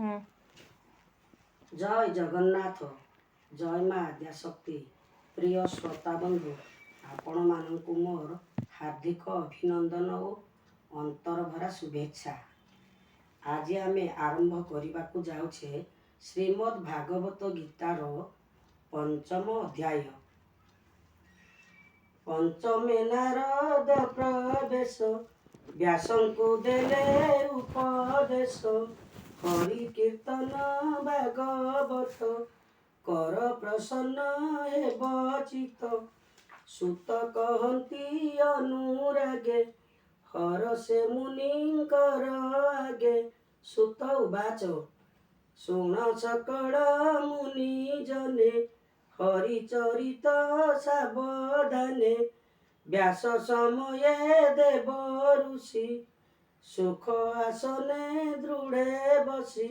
ହୁଁ। ଜୟ ଜଗନ୍ନାଥ, ଜୟ ମା ଆଦ୍ୟାଶକ୍ତି। ପ୍ରିୟ ଶ୍ରୋତା ବନ୍ଧୁ, ଆପଣମାନଙ୍କୁ ମୋର ହାର୍ଦ୍ଦିକ ଅଭିନନ୍ଦନ ଓ ଅନ୍ତରଭରା ଶୁଭେଚ୍ଛା। ଆଜି ଆମେ ଆରମ୍ଭ କରିବାକୁ ଯାଉଛେ ଶ୍ରୀମଦ୍ ଭାଗବତ ଗୀତାର ପଞ୍ଚମ ଅଧ୍ୟାୟ। ପଞ୍ଚମେ ନାରଦ ପ୍ରବେଶ, ବ୍ୟାସଙ୍କୁ ଦେଲେ ଉପଦେଶ। ହରି କୀର୍ତ୍ତନ ଭାଗବତ, କର ପ୍ରସନ୍ନ ହେବ ଚିତ। ସୁତ କହନ୍ତି ଅନୁରାଗେ, ହରଷେ ମୁନିଙ୍କର ଆଗେ। ସୁତ ଉବାଚ, ଶୁଣ ସକଳ ମୁନି ଜନେ, ହରିଚରିତ ସାବଧାନେ। ବ୍ୟାସ ସମୟେ ଦେବ ଋଷି, ସୁଖ ଆସନେ ଦୃଢ଼େ ବସି।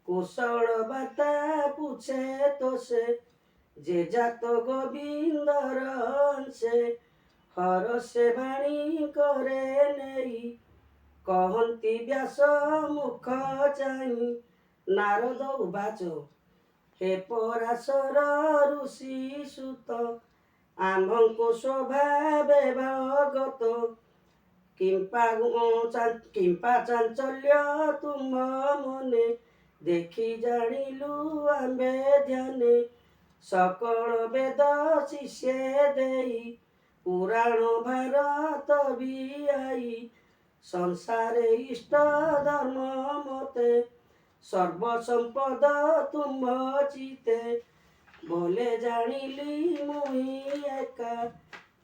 କୁଶଳ ବାର୍ତ୍ତା ପୁଛେ ତୋଷେ, ଯେ ଜାତ ଗୋବିନ୍ଦର ଅଂଶେ। ହରଷେ ବାଣୀ କରେ ନେଇ, କହନ୍ତି ବ୍ୟାସ ମୁଖ ଚାହିଁ। ନାରଦ ଉବାଚ, ହେ ପରାଶର ଋଷି ସୁତ, ଆମ୍ଭଙ୍କୁ ସ୍ୱଭାବେ ଭାଗବତ। କିମ୍ପା ଚାଞ୍ଚଲ୍ୟ ତୁମ୍ଭ ମନେ, ଦେଖି ଜାଣିଲୁ ଆମ୍ଭେ ଧ୍ୟାନେ। ସକଳ ବେଦ ଶିଷ୍ୟେ ଦେଇ, ପୁରାଣ ଭାରତ ବିଆଇ। ସଂସାରେ ଇଷ୍ଟ ଧର୍ମ ମତେ, ସର୍ବ ସମ୍ପଦ ତୁମ୍ଭ ଚିତେ। ବୋଲେ ଜାଣିଲି ମୁହିଁ ଏକା,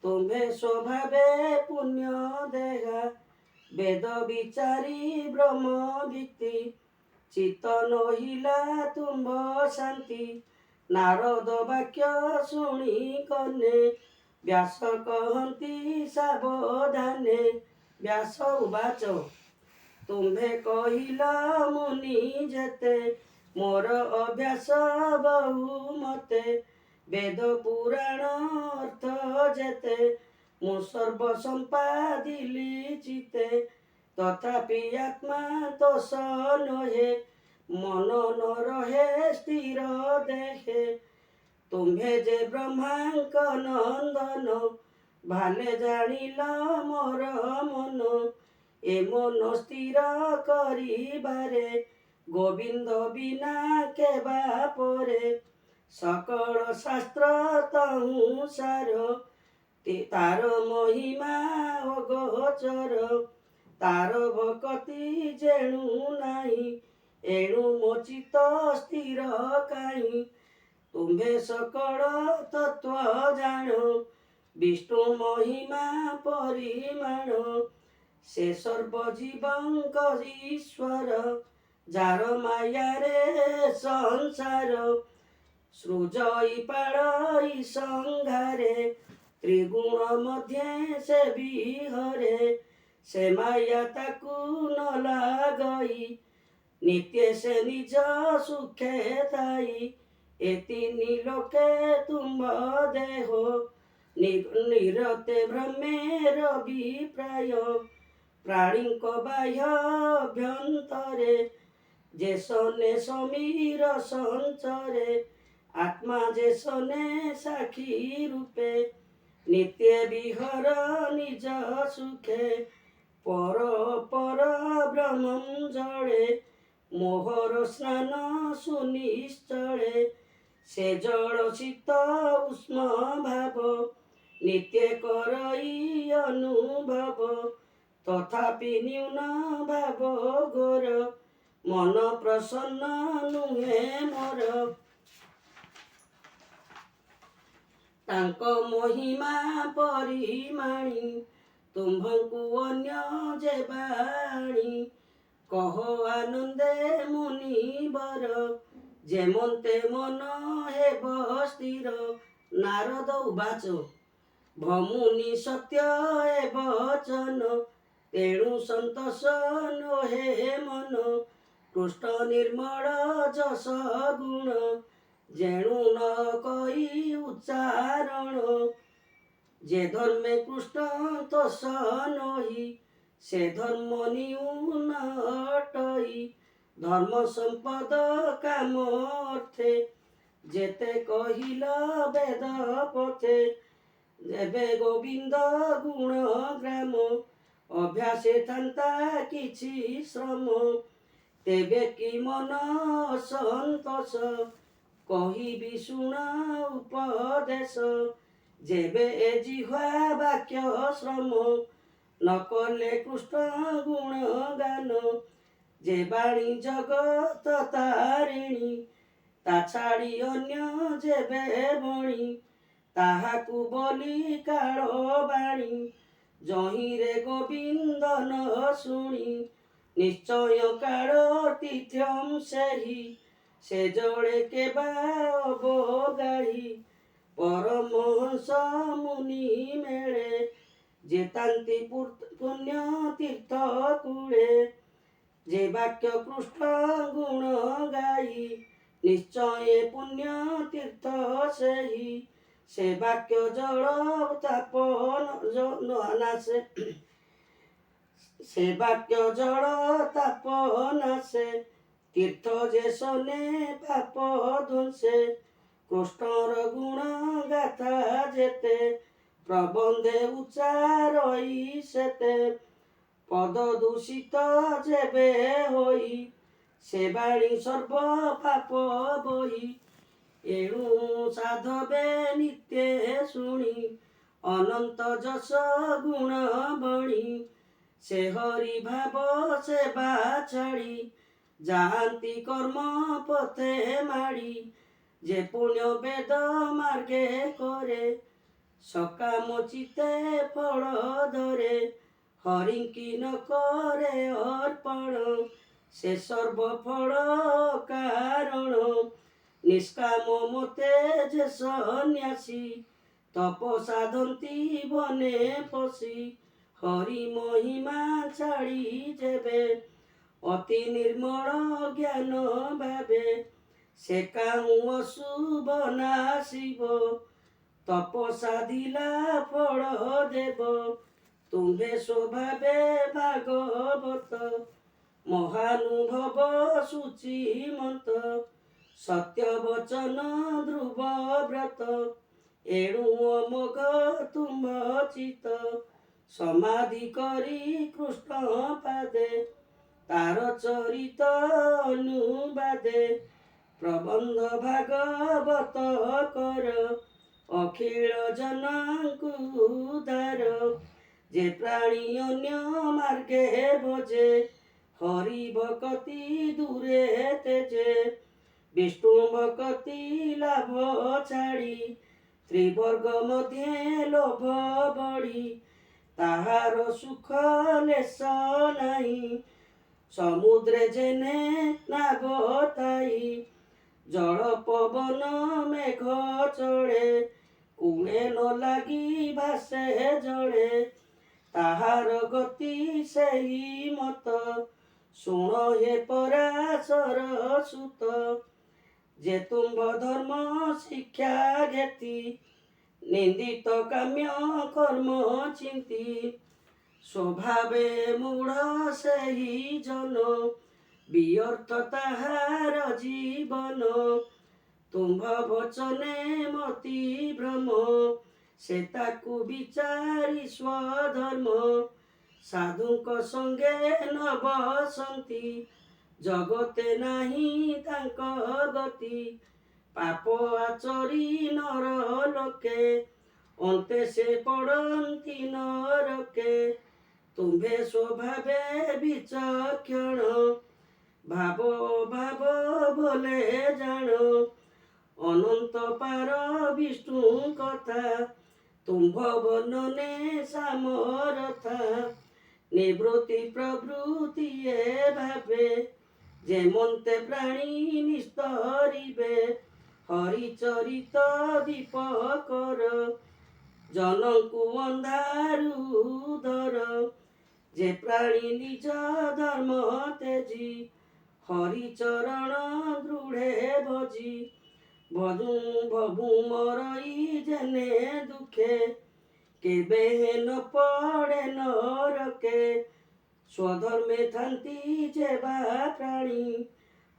ତୁମ୍ଭେ ସ୍ୱଭାବେ ପୁଣ୍ୟ ଦେହା। ବେଦ ବିଚାରି ବ୍ରହ୍ମ ଭିତ୍ତି, ଚିତ ନହିଲା ତୁମ୍ଭ ଶାନ୍ତି। ନାରଦ ବାକ୍ୟ ଶୁଣି କନେ, ବ୍ୟାସ କହନ୍ତି ସାବଧାନେ। ବ୍ୟାସ ଉବାଚ, ତୁମ୍ଭେ କହିଲ ମୁନି ଯେତେ, ମୋର ଅଭ୍ୟାସ ବହୁ ମତେ। ବେଦ ପୁରାଣ ଅର୍ଥ ଯେତେ, ମୁଁ ସର୍ବ ସମ୍ପାଦିଲି ଚିତେ। ତଥାପି ଆତ୍ମା ତୋଷ ନହେ, ମନ ନ ରହେ ସ୍ଥିର ଦେହେ। ତୁମ୍ଭେ ଯେ ବ୍ରହ୍ମାଙ୍କ ନନ୍ଦନ, ଭାଲେ ଜାଣିଲ ମୋର ମନ। ଏ ମନ ସ୍ଥିର କରିବାରେ, ଗୋବିନ୍ଦ ବିନା କେବା ପରେ। ସକଳ ଶାସ୍ତ୍ର ତହୁଁ ସାର, ତାର ମହିମା ଅଗୋଚର। ତାର ଭକତି ଯେଣୁ ନାହିଁ, ଏଣୁ ମୋ ଚିତ ସ୍ଥିର କାହିଁ। ତୁମ୍ଭେ ସକଳ ତତ୍ତ୍ୱ ଜାଣ, ବିଷ୍ଣୁ ମହିମା ପରିମାଣ। ସେ ସର୍ବ ଜୀବଙ୍କ ଈଶ୍ୱର, ଯାର ମାୟାରେ ସଂସାର। ସୃଜଇ ପାଳଇ ସଂଘାରେ, ତ୍ରିଗୁଣ ମଧ୍ୟେ ସେ ବିହରେ। ସେ ମାୟା ତାକୁ ନ ଲାଗଇ, ନିତ୍ୟ ସେ ନିଜ ସୁଖେ ଥାଇ। ଏ ତିନି ଲୋକେ ତୁମ୍ଭ ଦେହ, ନିରତେ ଭ୍ରମେର ବିପ୍ରାୟ। ପ୍ରାଣୀଙ୍କ ବାହ୍ୟ ଅଭ୍ୟନ୍ତରେ, ଯେ ସନେ ସମୀର ସଞ୍ଚରେ। ଆତ୍ମା ଯେ ସନେ ସାକ୍ଷୀ ରୂପେ, ନିତ୍ୟ ବିହର ନିଜ ସୁଖେ। ପର ଅପର ବ୍ରହ୍ମଂ ଜଳେ, ମୋହର ସ୍ନାନ ସୁନିଶ୍ଚଳେ। ସେ ଜଳ ଶୀତ ଉଷ୍ମ ଭାବ, ନିତ୍ୟ କରଇ ଅନୁଭବ। ତଥାପି ନ୍ୟୁନ ଭାବ ଘୋର, ମନ ପ୍ରସନ୍ନ ନୁହେଁ ମୋର। ତାଙ୍କ ମହିମା ପରିମାଣି, ତୁମ୍ଭଙ୍କୁ ଅନ୍ୟ ଯେ ବାଣୀ। କହ ଆନନ୍ଦେ ମୁନିବର, ଯେମନ୍ତେ ମନ ହେବ ସ୍ଥିର। ନାରଦ ଉବାଚ, ଭମୁନି ସତ୍ୟ ଏ ବଚନ, ତେଣୁ ସନ୍ତୋଷ ନୋହେ ମନ। କୃଷ୍ଣ ନିର୍ମଳ ଯଶ ଗୁଣ, ଯେଣୁ ନ କହି ଉଚ୍ଚାରଣ। ଯେ ଧର୍ମେ କୃଷ୍ଣ ତୋଷ ନହି, ସେ ଧର୍ମ ନିଉ ନ ଅଟଇ। ଧର୍ମ ସମ୍ପଦ କାମ ଅର୍ଥେ ଯେତେ କହିଲ ବେଦ ପଥେ ଯେବେ ଗୋବିନ୍ଦ ଗୁଣ ଗ୍ରାମ ଅଭ୍ୟାସେ ଥାନ୍ତା କିଛି ଶ୍ରମ ତେବେ କି ମନ ଅସନ୍ତୋଷ କହିବି ଶୁଣ ଉପଦେଶ ଯେବେ ଏ ଜିହ୍ୱା ବାକ୍ୟ ଶ୍ରମ ନ କଲେ କୃଷ୍ଣ ଗୁଣ ଗାନ ଯେ ବାଣୀ ଜଗତ ତାରିଣୀ ତା ଛାଡ଼ି ଅନ୍ୟ ଯେବେ ବଣି ତାହାକୁ ବୋଲି କାଳ ବାଣୀ ଯହିଁରେ ଗୋବିନ୍ଦ ନ ଶୁଣି ନିଶ୍ଚୟ କାଳ ତିଥ୍ୟମ୍ ସେହି ସେ ଜଳେ କେବା ଅବଗାହି ପରମହଂସ ମୁନି ମେଳେ ଯେତାନ୍ତି ପୁଣ୍ୟ ତୀର୍ଥ କୂଳେ ଯେ ବାକ୍ୟ କୃଷ୍ଣ ଗୁଣ ଗାଇ ନିଶ୍ଚୟ ପୁଣ୍ୟ ତୀର୍ଥ ସେହି ସେ ବାକ୍ୟ ଜଳ ତାପ ନାଶେ ସେ ବାକ୍ୟ ଜଳ ତାପ ନାଶେ ତୀର୍ଥ ଯେ ସନେ ପାପ ଧ୍ୱଂସେ କୃଷ୍ଣର ଗୁଣ ଗାଥା ଯେତେ ପ୍ରବନ୍ଧେ ଉଚ୍ଚାରଇ ସେତେ ପଦ ଦୂଷିତ ଯେବେ ହୋଇ ସେ ବାଣୀ ସର୍ବ ପାପ ବହି ଏଣୁ ସାଧବେ ନିତ୍ୟ ଶୁଣି ଅନନ୍ତ ଯଶ ଗୁଣ ବଣି ସେ ହରି ଭାବ ସେବା ଛାଡ଼ି ଯାଆନ୍ତି କର୍ମ ପଥେ ମାଡ଼ି ଯେ ପୁଣ୍ୟ ବେଦ ମାର୍ଗେ କରେ ସକାମ ଚିତେ ଫଳ ଧରେ ହରିଙ୍କି ନ କରେ ଅର୍ପଣ ସେ ସର୍ବ ଫଳ କାରଣ ନିଷ୍କାମ ମତେ ଯେ ସନ୍ନ୍ୟାସୀ ତପ ସାଧନ୍ତି ବନେ ପଶି ହରି ମହିମା ଛାଡ଼ି ଯେବେ ଅତି ନିର୍ମଳ ଜ୍ଞାନ ଭାବେ ସେ କାହୁଁ ଅଶୁଭ ନାଶିବ ତପ ସାଧିଲା ଫଳ ଦେବ ତୁମ୍ଭେ ସ୍ୱଭାବେ ଭାଗବତ ମହାନୁଭବ ସୂଚିମନ୍ତ ସତ୍ୟ ବଚନ ଧ୍ରୁବ ବ୍ରତ ଏଣୁ ଅମୋଘ ତୁମ୍ଭ ଚିତ ସମାଧି କରି କୃଷ୍ଣ ପାଦେ ତାର ଚରିତ ଅନୁବାଦେ ପ୍ରବନ୍ଧ ଭାଗବତ କର ଅଖିଳ ଜନଙ୍କୁ ଉଦ୍ଧାର ଯେ ପ୍ରାଣୀ ଅନ୍ୟ ମାର୍ଗେ ଭଜେ ହରି ଭକତି ଦୂରେ ତେଜେ ବିଷ୍ଣୁ ଭକତି ଲାଭ ଛାଡ଼ି ତ୍ରିବର୍ଗ ମଧ୍ୟେ ଲୋଭ ବଢ଼ି ତାହାର ସୁଖ ଲେଶ ନାହିଁ ସମୁଦ୍ରେ ଯେନେ ନାବତାଇ ଜଳ ପବନ ମେଘ ଚଳେ କୁଳେ ନ ଲାଗି ଭାସେ ଜଳେ ତାହାର ଗତି ସେହି ମତ ଶୁଣ ହେ ପରାଶର ସୁତ ଯେ ତୁମ୍ଭ ଧର୍ମ ଶିକ୍ଷା ଘେତି ନିନ୍ଦିତ କାମ୍ୟ କର୍ମ ଚିନ୍ତି ସ୍ୱଭାବେ ମୂଢ଼ ସେହି ଜନ ବିଅର୍ଥ ତାହାର ଜୀବନ ତୁମ୍ଭ ବଚନେ ମତି ଭ୍ରମ ସେ ତାକୁ ବିଚାରି ସ୍ୱଧର୍ମ ସାଧୁଙ୍କ ସଙ୍ଗେ ନ ବସନ୍ତି ଜଗତେ ନାହିଁ ତାଙ୍କ ଗତି ପାପ ଆଚରି ନର ଲୋକେ ଅନ୍ତେ ସେ ପଡ଼ନ୍ତି ନରକେ ତୁମ୍ଭେ ସ୍ୱଭାବେ ବିଚକ୍ଷଣ ଭାବ ଭାବ ଭଲେ ଜାଣ ଅନନ୍ତ ପାର ବିଷ୍ଣୁ କଥା ତୁମ୍ଭ ବର୍ଣ୍ଣନେ ସାମରଥା ନିବୃତ୍ତି ପ୍ରବୃତ୍ତି ଏ ଭାବେ ଯେମନ୍ତେ ପ୍ରାଣୀ ନିସ୍ତରିବେ ହରିଚରିତ ଦୀପ କର ଜନଙ୍କୁ ଅନ୍ଧାରୁ ଧର ଯେ ପ୍ରାଣୀ ନିଜ ଧର୍ମ ତେଜି ହରିଚରଣ ଦୃଢ଼େ ଭଜି ଭବୁ ମରଇ ଯେନେ ଦୁଃଖେ କେବେ ନ ପଡ଼େ ନରକେ ସ୍ୱଧର୍ମେ ଥାନ୍ତି ଯେ ବା ପ୍ରାଣୀ,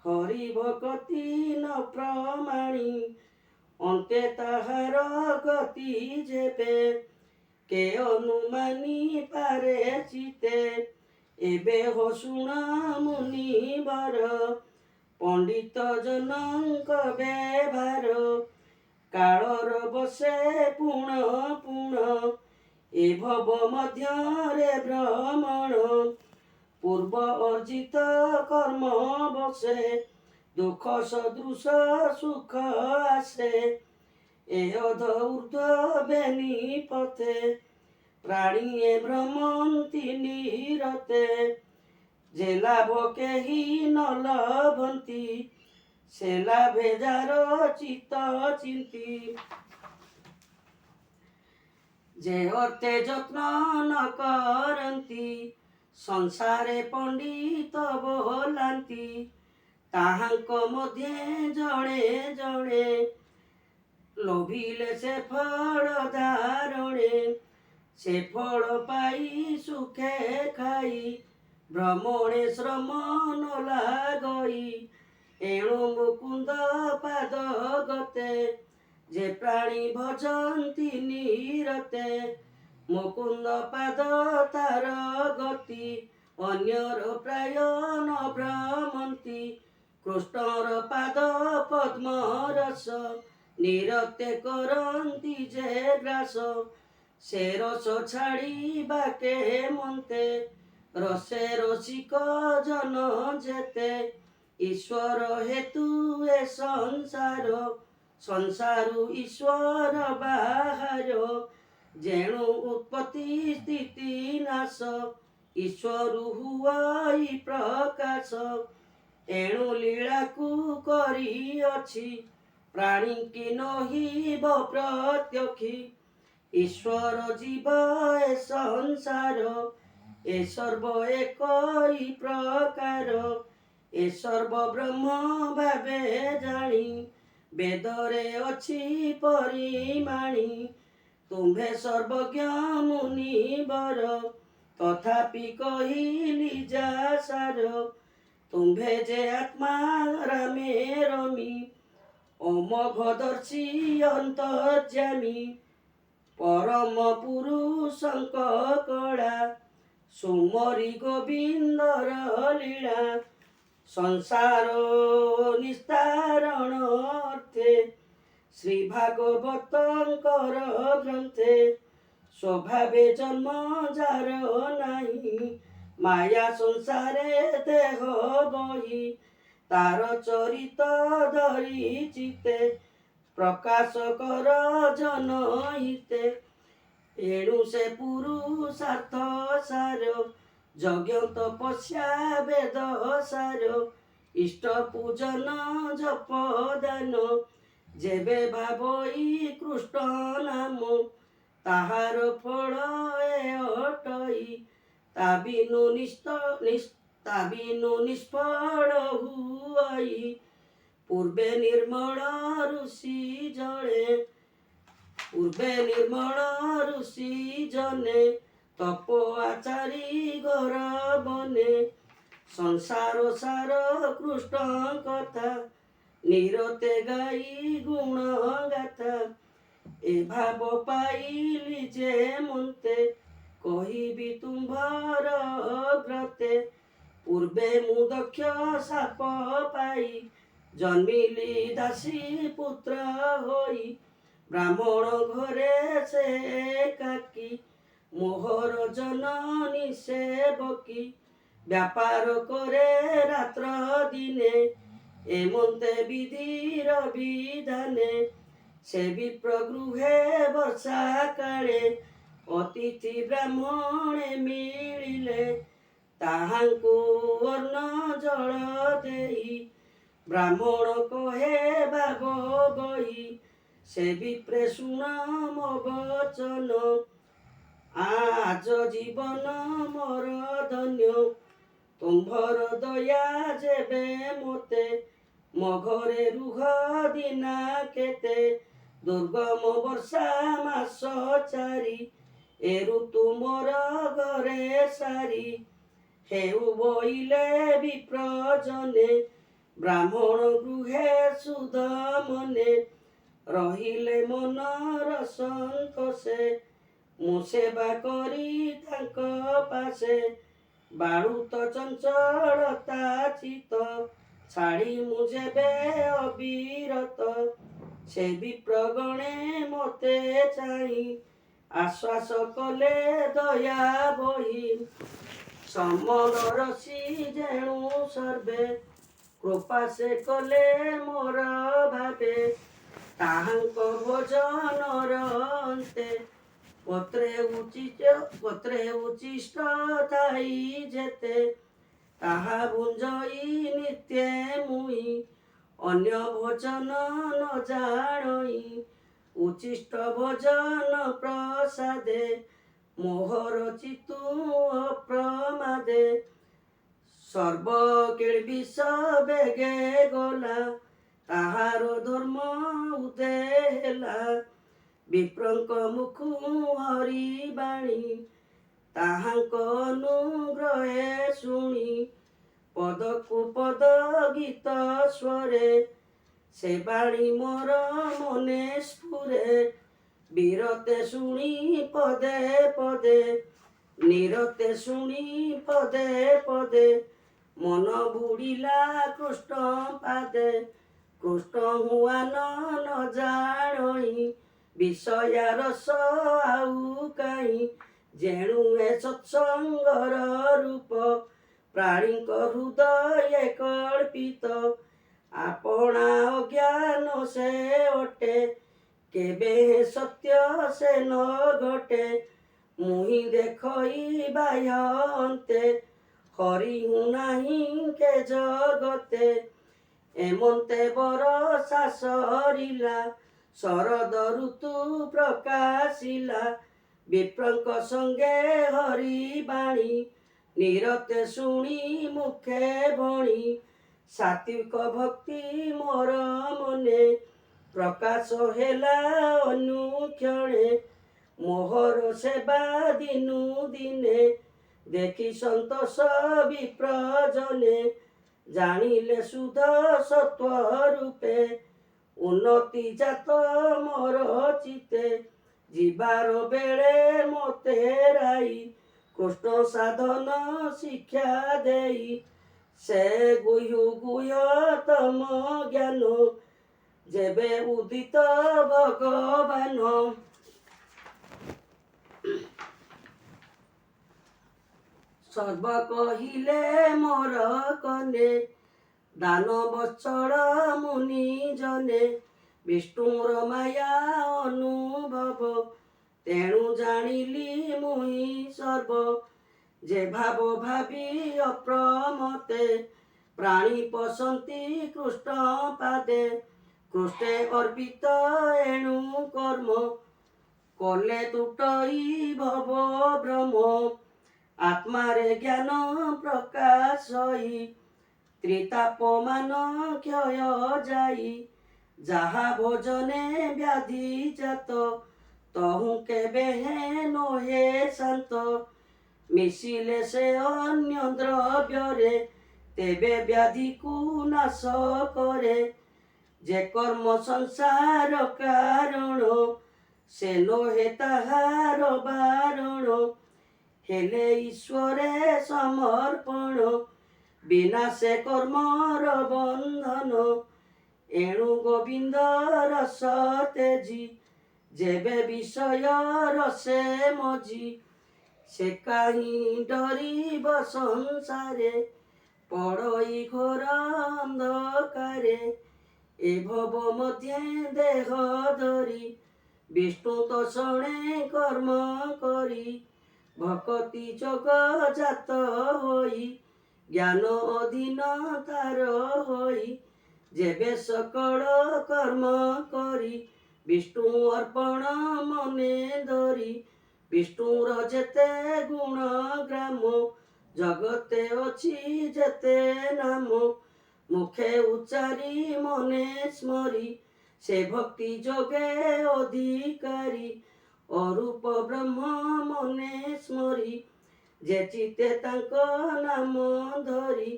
ହରି ଭକତି ନ ପ୍ରମାଣୀ। ଅନ୍ତେ ତାହାର ଗତି ଯେବେ, କେ ଅନୁମାନି ପାରେ ଚିତେ। ଏବେ ହୋ ଶୁଣ ମୁନିବର, ପଣ୍ଡିତ ଜନଙ୍କ ବ୍ୟବହାର। କାଳର ବସେ ପୁଣ ପୁଣ, ଏ ଭବ ମଧ୍ୟରେ ଭ୍ରମଣ। ପୂର୍ବ ଅର୍ଜିତ କର୍ମ ବସେ, ଦୁଃଖ ସଦୃଶ ସୁଖ ଆସେ। ଏ ଅଧ ଊର୍ଦ୍ଧ୍ୱ ବେନି ପଥେ, ପ୍ରାଣୀଏ ଭ୍ରମନ୍ତି ନିରତେ। ଯେ ଲାଭ କେହି ନ ଲଭନ୍ତି, ସେ ଲାଭେ ଯାର ଚିତ୍ତ ଚିନ୍ତି। ଯେ ଅର୍ଥେ ଯତ୍ନ ନ କରନ୍ତି, ସଂସାରେ ପଣ୍ଡିତ ବୋଲାନ୍ତି। ତାହାଙ୍କ ମଧ୍ୟରେ ଜଣେ ଜଣେ, ଲୋଭିଲେ ସେ ଫଳ ଧାରଣେ। ସେ ଫଳ ପାଇ ସୁଖେ ଖାଇ, ଭ୍ରମଣେ ଶ୍ରମ ନ ଲାଗଇ। ଏଣୁ ମୁକୁନ୍ଦ ପାଦ ଗତେ, ଯେ ପ୍ରାଣୀ ଭଜନ୍ତି ନିରତେ। ମୁକୁନ୍ଦ ପାଦ ତାର ଗତି, ଅନ୍ୟର ପ୍ରାୟ ନ ଭ୍ରମନ୍ତି। କୃଷ୍ଣର ପାଦ ପଦ୍ମ ରସ, ନିରତେ କରନ୍ତି ଯେ ଗ୍ରାସ। ସେ ରସ ଛାଡ଼ି ବାକେ ମନ୍ତେ, ରସେ ରସିକ ଜନ ଯେତେ। ଈଶ୍ୱର ହେତୁ ଏ ସଂସାର, ସଂସାରୁ ଈଶ୍ୱର ବାହାର। ଯେଣୁ ଉତ୍ପତ୍ତି ସ୍ଥିତି ନାଶ, ଈଶ୍ୱରୁ ହୁଅଇ ପ୍ରକାଶ। ଏଣୁ ଲୀଳାକୁ କରିଅଛି, ପ୍ରାଣୀଙ୍କି ନହିବ ପ୍ରତ୍ୟକ୍ଷୀ। ଈଶ୍ୱର ଜୀବ ଏ ସଂସାର, ଏ ସର୍ବ ଏକଇ ପ୍ରକାର। ଏ ସର୍ବ ବ୍ରହ୍ମ ଭାବେ ଜାଣି, ବେଦରେ ଅଛି ପରିମାଣି। ତୁମ୍ଭେ ସର୍ବଜ୍ଞ ମୁନିବର, ତଥାପି କହିଲି ଯା ସାର। ତୁମ୍ଭେ ଯେ ଆତ୍ମା ରାମେ ରମି, ଅମୋଘଦର୍ଶୀ ଅନ୍ତର୍ଯ୍ୟାମୀ। ପରମ ପୁରୁଷଙ୍କ କଳା, ସୁମରି ଗୋବିନ୍ଦର ଲୀଳା। ସଂସାର ନିସ୍ତାରଣ ଅର୍ଥେ, ଶ୍ରୀ ଭାଗବତଙ୍କର ଗ୍ରନ୍ଥେ। ସ୍ୱଭାବେ ଜନ୍ମ ଯାର ନାହିଁ, ମାୟା ସଂସାରେ ଦେହ ବହି। ତାର ଚରିତ ଧରି ଚିତେ, ପ୍ରକାଶ କର ଜନ ହିତେ। ଏଣୁ ସେ ପୁରୁଷାର୍ଥ ସାର, ଯଜ୍ଞ ତପସ୍ୟା ବେଦ ସାର। ଇଷ୍ଟ ପୂଜନ ଜପ ଦାନ, ଯେବେ ଭାବଇ କୃଷ୍ଣ ନାମ। ତାହାର ଫଳ ଏ ଅଟଇ, ତା ବିନୁ ନିଷ୍ଫଳ ହୁଅଇ। ପୂର୍ବେ ନିର୍ମଳ ଋଷି ଜନେ, ତପ ଆଚାରି ଘର ବନେ। ସଂସାର ସାର କୃଷ୍ଣ କଥା, ନିରତେ ଗାଇ ଗୁଣ ଗାଥା। ଏ ଭାବ ପାଇଲି ଯେ ମନ୍ତେ, କହିବି ତୁମ୍ଭର ଗ୍ରତେ। ପୂର୍ବେ ମୁଁ ଦକ୍ଷ ସାପ ପାଇ, ଜନ୍ମିଲି ଦାସୀ ପୁତ୍ର ହୋଇ। ବ୍ରାହ୍ମଣ ଘରେ ସେ ଏକାକୀ, ମୋହର ଜନନୀ ସେବକୀ। ବ୍ୟାପାର କରେ ରାତ୍ର ଦିନେ, ଏମନ୍ତେ ବିଧିର ବିଧାନେ। ସେ ବିପ୍ର ଗୃହେ ବର୍ଷା କାଳେ, ଅତିଥି ବ୍ରାହ୍ମଣେ ମିଳିଲେ। ତାହାଙ୍କୁ ଅନ୍ନ ଜଳ ଦେଇ, ବ୍ରାହ୍ମଣ କହେ ଭାବ ବହି। ସେ ବିପ୍ରେ ଶୁଣ ମୋ ବଚନ, ଆଜ ଜୀବନ ମୋର ଧନ୍ୟ। ତୁମ୍ଭର ଦୟା ଯେବେ ମୋତେ, ମୋ ଘରେ ରୁହ ଦିନା କେତେ। ଦୁର୍ଗମ ବର୍ଷା ମାସ ଚାରି, ଏ ଋତୁ ମୋର ଘରେ ସାରି। ହେଉ ବୋଇଲେ ବିପ୍ରଜନେ ବ୍ରାହ୍ମଣ ଗୃହେ ସୁଧ ମନେ ରହିଲେ ମନର ସନ୍ତୋଷେ ମୁଁ ସେବା କରି ତାଙ୍କ ପାଶେ ବାଳୁତ ଚଞ୍ଚଳତା ଚିତ ଛାଡ଼ି ମୁଁ ଯେବେ ଅବିରତ ସେ ବିପ୍ରଗଣେ ମୋତେ ଚାହିଁ ଆଶ୍ୱାସ କଲେ ଦୟା ବହି ସମର ରସି ଯେଣୁ ସର୍ବେ କୃପା ସେ କଲେ ମୋର ଭାବେ ତାହାଙ୍କ ଭୋଜନର ଅନ୍ତେ ପତ୍ରେ ଉଚିଷ୍ଟ ଥାଇ ଯେତେ ତାହା ଭୁଞ୍ଜଇ ନିତ୍ୟେ ମୁଇଁ ଅନ୍ୟ ଭୋଜନ ନ ଜାଣଇ ଉଚିଷ୍ଟ ଭୋଜନ ପ୍ରସାଦେ ମୋହର ଚିତୁ ଅପ୍ରମାଦେ ସର୍ବ କିଳି ବିଷ ବେଗେ ଗଲା ତାହାର ଧର୍ମ ଉଦେ ହେଲା ବିପ୍ରଙ୍କ ମୁଖୁ ହରିବାଣୀ ତାହାଙ୍କ ଅନୁଗ୍ରହେ ଶୁଣି ପଦକୁ ପଦ ଗୀତ ସ୍ୱରେ ସେ ବାଣୀ ମୋର ମନେ ସ୍ଫୁରେ ବିରତେ ଶୁଣି ପଦେ ପଦେ ନିରତେ ଶୁଣି ପଦେ ପଦେ ମନ ବୁଡ଼ିଲା କୃଷ୍ଣ ପାଦେ କୃଷ୍ଣ ହୁଆନ ନ ଜାଣଇ ବିଷୟା ରସ ଆଉ କାହିଁ ଯେଣୁ ଏ ସତ୍ସଙ୍ଗର ରୂପ ପ୍ରାଣୀଙ୍କ ହୃଦୟ କଳ୍ପିତ ଆପଣା ଅଜ୍ଞାନ ସେ ଅଟେ କେବେ ସତ୍ୟ ସେ ନ ଘଟେ ମୁହିଁ ଦେଖଇ ବାହ୍ୟ ଅନ୍ତେ ହରି ହୁ ନାହିଁ କେ ଜଗତେ ଏମନ୍ତେ ବରଷା ସରିଲା ଶରଦ ଋତୁ ପ୍ରକାଶିଲା ବିପ୍ରଙ୍କ ସଙ୍ଗେ ହରିବାଣୀ ନିରତେ ଶୁଣି ମୁଖେ ଭଣି ସାତ୍ವಿକ ଭକ୍ତି ମୋର ମନେ ପ୍ରକାଶ ହେଲା ଅନୁକ୍ଷଣେ ମୋହର ସେବା ଦିନୁ ଦିନେ ଦେଖି ସନ୍ତୋଷ ବିପ୍ରଜନେ ଜାଣିଲେ ସୁଧ ସତ୍ୱ ରୂପେ ଉନ୍ନତି ଜାତ ମୋର ଚିତେ ଯିବାର ବେଳେ ମୋତେ ରାଇ କୃଷ୍ଣ ସାଧନ ଶିକ୍ଷା ଦେଇ ସେ ଗୁହ୍ୟତମ ଜ୍ଞାନ ଯେବେ ଉଦିତ ଭଗବାନ ସର୍ବ କହିଲେ ମୋର କନେ ଦାନବତ୍ସଳ ମୁନି ଜନେ ବିଷ୍ଣୁର ମାୟା ଅନୁଭବ ତେଣୁ ଜାଣିଲି ମୁହିଁ ସର୍ବ ଯେ ଭାବ ଭାବି ଅପ୍ରମତେ ପ୍ରାଣୀ ପଶନ୍ତି କୃଷ୍ଣ ପାଦେ କୃଷ୍ଣେ ଅର୍ପିତ ଏଣୁ କର୍ମ କଲେ ତୁଟଇ ଭବ ବ୍ରହ୍ମ ଆତ୍ମାରେ ଜ୍ଞାନ ପ୍ରକାଶଇ ତ୍ରିତାପମାନ କ୍ଷୟ ଯାଇ ଯାହା ଭୋଜନେ ବ୍ୟାଧି ଜାତ ତହୁଁ କେବେ ନୋହେ ଶାନ୍ତ ମିଶିଲେ ସେ ଅନ୍ୟ ଦ୍ରବ୍ୟରେ ତେବେ ବ୍ୟାଧିକୁ ନାଶ କରେ ଯେ କର୍ମ ସଂସାର କାରଣ ସେ ନୋହେ ତାହାର ବାରଣ ହେଲେ ଈଶ୍ୱରେ ସମର୍ପଣ ବିନା ସେ କର୍ମର ବନ୍ଧନ ଏଣୁ ଗୋବିନ୍ଦ ରସ ତେଜି ଯେବେ ବିଷୟ ରସେ ମଜି ସେ କାହିଁ ଡରିବ ସଂସାରେ ପଡ଼ଇ ଘୋର ଅନ୍ଧକାରେ ଏ ଭବ ମଧ୍ୟେ ଦେହ ଧରି ବିଷ୍ଣୁ ତ ଶଣେ କର୍ମ କରି ଭକତି ଯୋଗ ଜାତ ହୋଇ ଜ୍ଞାନ ଅଧୀନ ତାର ହୋଇ ଯେବେ ସକଳ କର୍ମ କରି ବିଷ୍ଣୁ ଅର୍ପଣ ମନେ ଧରି ବିଷ୍ଣୁର ଯେତେ ଗୁଣ ଗ୍ରାମ ଜଗତେ ଅଛି ଯେତେ ନାମ ମୁଖେ ଉଚ୍ଚାରି ମନେ ସ୍ମରି ସେ ଭକ୍ତି ଯୋଗେ ଅଧିକାରୀ ଅରୂପ ବ୍ରହ୍ମ ମନେ ସ୍ମରି ଯେ ଚିତେ ତାଙ୍କ ନାମ ଧରି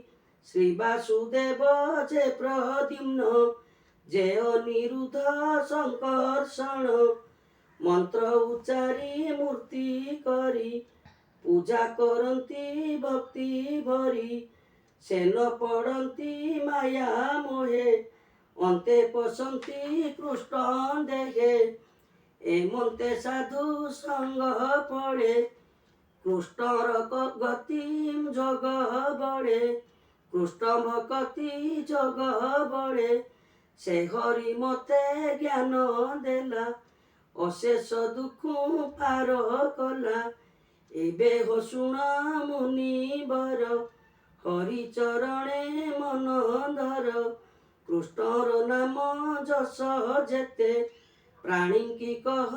ଶ୍ରୀ ବାସୁଦେବ ଯେ ପ୍ରଦ୍ୟୁମ୍ନ ଯେ ଅନିରୁଦ୍ଧ ସଂକର୍ଷଣ ମନ୍ତ୍ର ଉଚ୍ଚାରି ମୂର୍ତ୍ତି କରି ପୂଜା କରନ୍ତି ଭକ୍ତି ଭରି ସେନ ପଡ଼ନ୍ତି ମାୟା ମୋହେ ଅନ୍ତେ ପଶନ୍ତି କୃଷ୍ଣ ଦେହେ ଏମନ୍ତେ ସାଧୁ ସଙ୍ଗ ପଡ଼େ କୃଷ୍ଣର ଗତି ଯୋଗ ବଳେ କୃଷ୍ଣ ଭକତି ଯୋଗ ବଳେ ସେ ହରି ମତେ ଜ୍ଞାନ ଦେଲା ଅଶେଷ ଦୁଃଖ ପାର କଲା ଏବେ ହୋ ଶୁଣ ମୁନିବର ହରି ଚରଣେ ମନ ଧର କୃଷ୍ଣର ନାମ ଯଶ ଯେତେ ପ୍ରାଣୀଙ୍କି କହ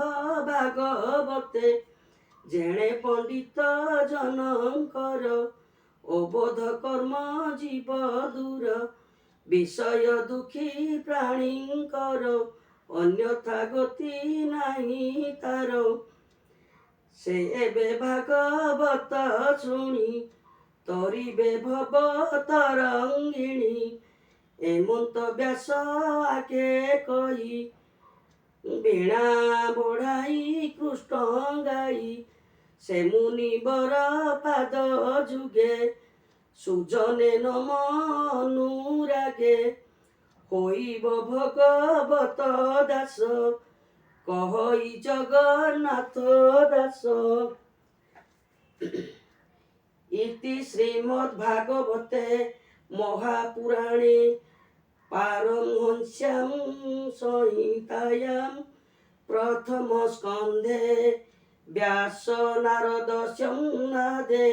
ଭାଗବତେ ଯେଣେ ପଣ୍ଡିତ ଜନଙ୍କର ଅବୋଧ କର୍ମ ଜୀବ ଦୂର ବିଷୟ ଦୁଃଖୀ ପ୍ରାଣୀଙ୍କର ଅନ୍ୟଥା ଗତି ନାହିଁ ତାର ସେ ଏବେ ଭାଗବତ ଶୁଣି ତରିବେ ଭବ ତରଙ୍ଗିଣୀ ଏମନ୍ତ ବ୍ୟାସ ଆକେ କହି ବୀଣା ବଢ଼ାଇ କୃଷ୍ଣ ଗାଇ ସେ ମୁନିବର ପାଦ ଯୁଗେ ସୁଜନେ ନମ ଅନୁରାଗେ ହୋଇବ ଭଗବତ ଦାସ କହଇ ଜଗନ୍ନାଥ ଦାସ। ଇତି ଶ୍ରୀମଦ୍ ଭାଗବତେ ମହାପୁରାଣେ ପାରମହଂସ୍ୟାଂ ସଂହିତାୟାଂ ପ୍ରଥମ ସ୍କନ୍ଧେ ବ୍ୟାସ ନାରଦ ସଂବାଦେ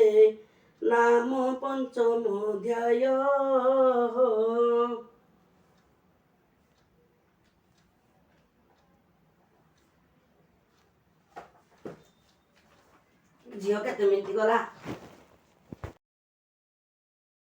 ନାମ ପଞ୍ଚମୋଧ୍ୟାୟ। ଝିଅ କେତେ ମିନିଟ୍ ଗଲା?